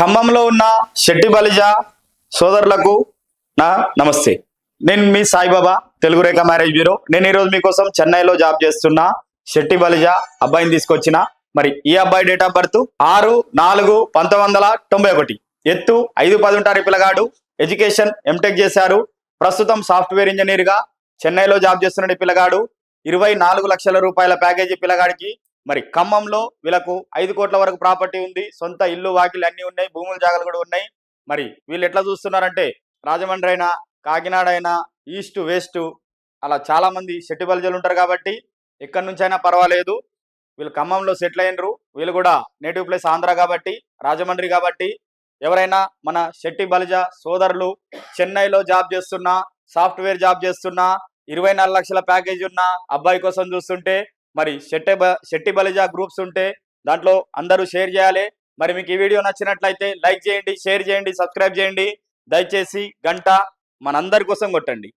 ఖమ్మంలో ఉన్న శెట్టి బలిజ సోదరులకు నా నమస్తే. నేను మీ సాయిబాబా తెలుగు రేఖ మ్యారేజ్ బ్యూరో. నేను ఈరోజు మీకోసం చెన్నైలో జాబ్ చేస్తున్న శెట్టి బలిజ అబ్బాయిని తీసుకొచ్చిన. మరి ఈ అబ్బాయి డేట్ ఆఫ్ బర్త్ 6/4/1991, ఎత్తు 5'10" ఉంటారు. పిల్లగాడు ఎడ్యుకేషన్ ఎంటెక్ చేశారు. ప్రస్తుతం సాఫ్ట్వేర్ ఇంజనీర్ గా చెన్నైలో జాబ్ చేస్తున్నాడు. పిల్లగాడు 24 లక్షల రూపాయల ప్యాకేజీ పిల్లగాడికి. మరి ఖమ్మంలో వీళ్ళకు 5 కోట్ల వరకు ప్రాపర్టీ ఉంది. సొంత ఇల్లు వాకిలు అన్ని ఉన్నాయి, భూముల జాగాలు కూడా ఉన్నాయి. మరి వీళ్ళు ఎట్లా చూస్తున్నారంటే రాజమండ్రి అయినా కాకినాడ అయినా ఈస్ట్ వెస్ట్ అలా చాలా మంది శెట్టి బలిజలు ఉంటారు కాబట్టి ఎక్కడి నుంచి అయినా పర్వాలేదు. వీళ్ళు ఖమ్మంలో సెటిల్ అయినరు. వీళ్ళు కూడా నేటివ్ ప్లేస్ ఆంధ్ర కాబట్టి, రాజమండ్రి కాబట్టి ఎవరైనా మన శెట్టి బలిజ సోదరులు చెన్నైలో జాబ్ చేస్తున్నా, సాఫ్ట్వేర్ జాబ్ చేస్తున్నా, 24 లక్షల ప్యాకేజ్ ఉన్న అబ్బాయి కోసం చూస్తుంటే మరి శెట్టి బలిజ గ్రూప్స్ ఉంటే దాంట్లో అందరూ షేర్ చేయాలి. మరి మీకు ఈ వీడియో నచ్చినట్లయితే లైక్ చేయండి, షేర్ చేయండి, సబ్స్క్రైబ్ చేయండి. దయచేసి గంట మనందరి కోసం కొట్టండి.